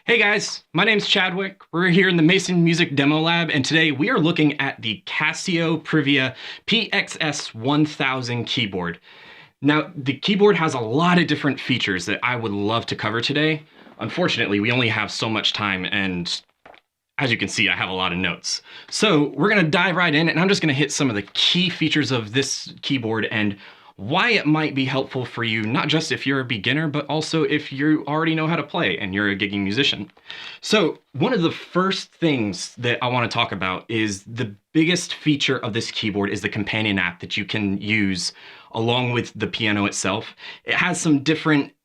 Hey guys, my name's Chadwick. We're here in the Mason Music Demo Lab, and today we are looking at the Casio Privia PX-S1000 keyboard. Now, the keyboard has a lot of different features that I would love to cover today. Unfortunately, we only have so much time, and as you can see, I have a lot of notes. So we're gonna dive right in, and I'm just gonna hit some of the key features of this keyboard and why it might be helpful for you, not just if you're a beginner, but also if you already know how to play and you're a gigging musician. So one of the first things that I want to talk about is the biggest feature of this keyboard is the companion app that you can use along with the piano itself. It has some different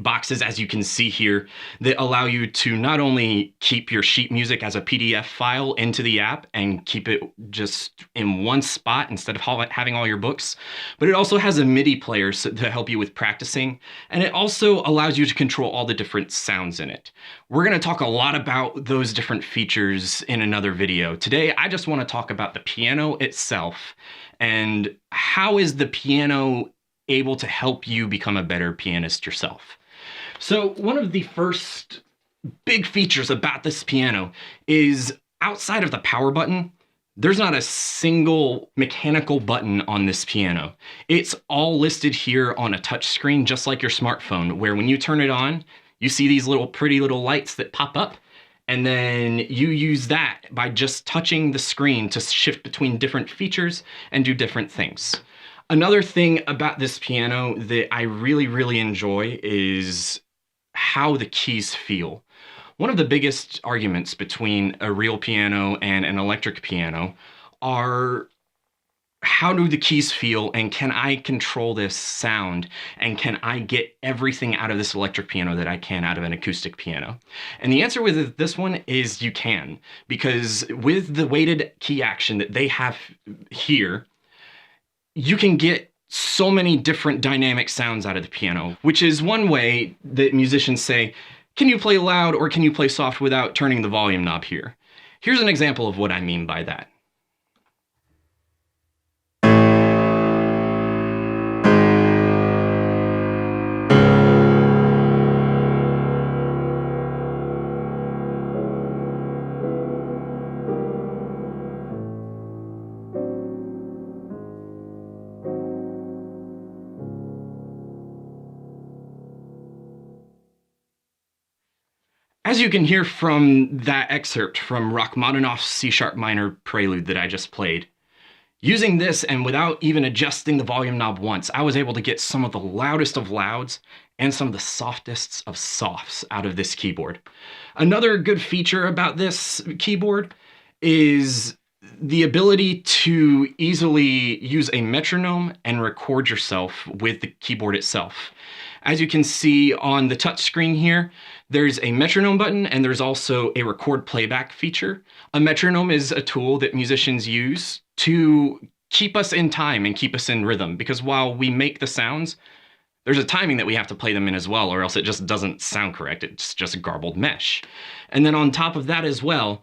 boxes, as you can see here, that allow you to not only keep your sheet music as a PDF file into the app and keep it just in one spot instead of having all your books, but it also has a MIDI player to help you with practicing, and it also allows you to control all the different sounds in it. We're going to talk a lot about those different features in another video. Today, I just want to talk about the piano itself and how is the piano able to help you become a better pianist yourself. So one of the first big features about this piano is outside of the power button, there's not a single mechanical button on this piano. It's all listed here on a touch screen, just like your smartphone, where when you turn it on, you see these pretty little lights that pop up, and then you use that by just touching the screen to shift between different features and do different things. Another thing about this piano that I really enjoy is how the keys feel. One of the biggest arguments between a real piano and an electric piano are how do the keys feel, and can I control this sound, and can I get everything out of this electric piano that I can out of an acoustic piano? And the answer with this one is you can, because with the weighted key action that they have here, you can get so many different dynamic sounds out of the piano, which is one way that musicians say, can you play loud or can you play soft without turning the volume knob here? Here's an example of what I mean by that. As you can hear from that excerpt from Rachmaninoff's C-sharp minor prelude that I just played, using this and without even adjusting the volume knob once, I was able to get some of the loudest of louds and some of the softest of softs out of this keyboard. Another good feature about this keyboard is the ability to easily use a metronome and record yourself with the keyboard itself. As you can see on the touch screen here, there's a metronome button and there's also a record playback feature. A metronome is a tool that musicians use to keep us in time and keep us in rhythm, because while we make the sounds, there's a timing that we have to play them in as well, or else it just doesn't sound correct. It's just a garbled mesh. And then on top of that as well,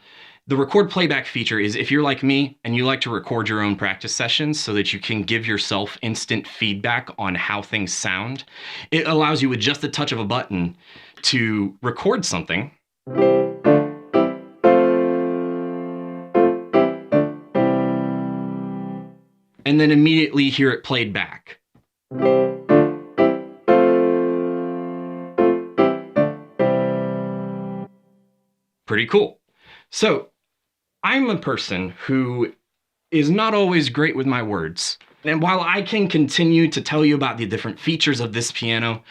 the record playback feature is if you're like me and you like to record your own practice sessions so that you can give yourself instant feedback on how things sound, it allows you with just the touch of a button to record something and then immediately hear it played back. Pretty cool. So I'm a person who is not always great with my words. And while I can continue to tell you about the different features of this piano,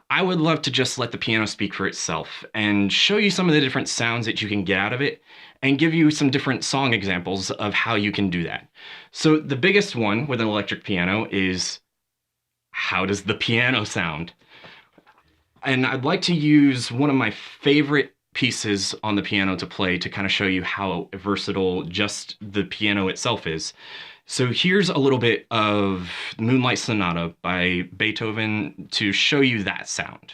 I would love to just let the piano speak for itself and show you some of the different sounds that you can get out of it and give you some different song examples of how you can do that. So the biggest one with an electric piano is, how does the piano sound? And I'd like to use one of my favorite pieces on the piano to play to kind of show you how versatile just the piano itself is. So here's a little bit of Moonlight Sonata by Beethoven to show you that sound.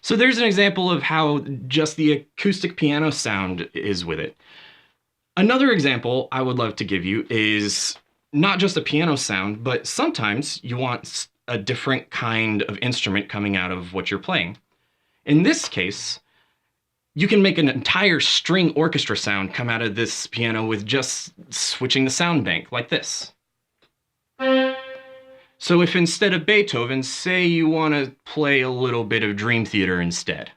So there's an example of how just the acoustic piano sound is with it. Another example I would love to give you is not just a piano sound, but sometimes you want a different kind of instrument coming out of what you're playing. In this case, you can make an entire string orchestra sound come out of this piano with just switching the sound bank like this. So if instead of Beethoven, say you want to play a little bit of Dream Theater instead.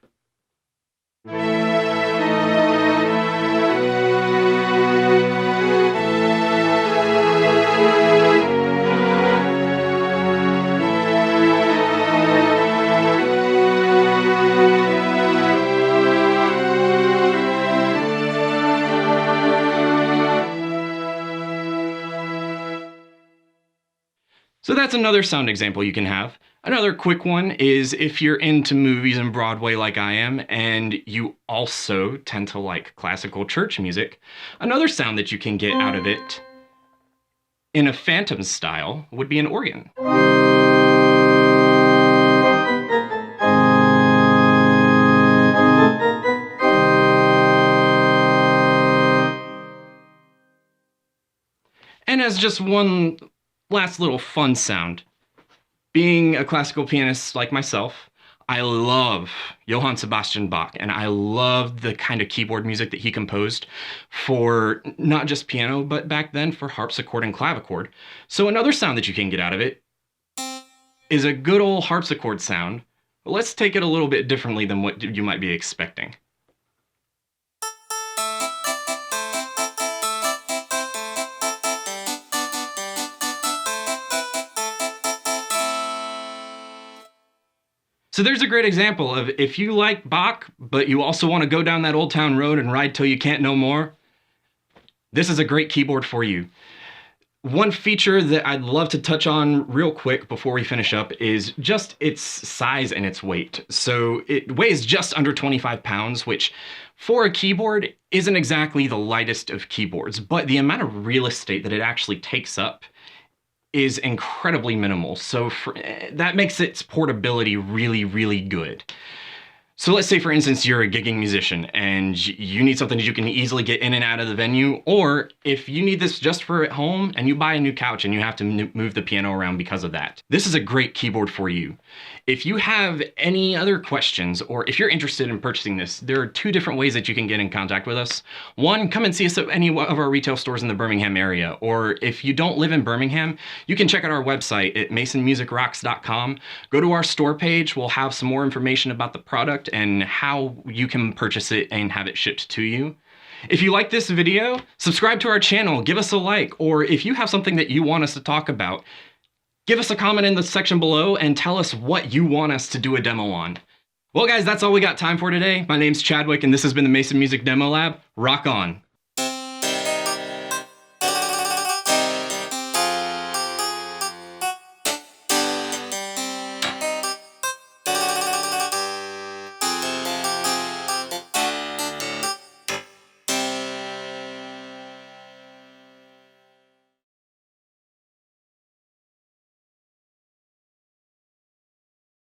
So that's another sound example you can have. Another quick one is if you're into movies and Broadway like I am, and you also tend to like classical church music, another sound that you can get out of it in a phantom style would be an organ. And as just one last little fun sound, being a classical pianist like myself, I love Johann Sebastian Bach, and I love the kind of keyboard music that he composed for not just piano, but back then for harpsichord and clavichord. So another sound that you can get out of it is a good old harpsichord sound, but let's take it a little bit differently than what you might be expecting. So there's a great example of if you like Bach, but you also want to go down that Old Town Road and ride till you can't no more, this is a great keyboard for you. One feature that I'd love to touch on real quick before we finish up is just its size and its weight. So it weighs just under 25 pounds, which for a keyboard isn't exactly the lightest of keyboards, but the amount of real estate that it actually takes up is incredibly minimal. So that makes its portability really, really good. So let's say, for instance, you're a gigging musician and you need something that you can easily get in and out of the venue, or if you need this just for at home and you buy a new couch and you have to move the piano around because of that, this is a great keyboard for you. If you have any other questions, or if you're interested in purchasing this, there are two different ways that you can get in contact with us. One, come and see us at any of our retail stores in the Birmingham area, or if you don't live in Birmingham, you can check out our website at masonmusicrocks.com. Go to our store page, we'll have some more information about the product and how you can purchase it and have it shipped to you. If you like this video, subscribe to our channel, give us a like, or if you have something that you want us to talk about, give us a comment in the section below and tell us what you want us to do a demo on. Well guys, that's all we got time for today. My name's Chadwick and this has been the Mason Music Demo Lab. Rock on!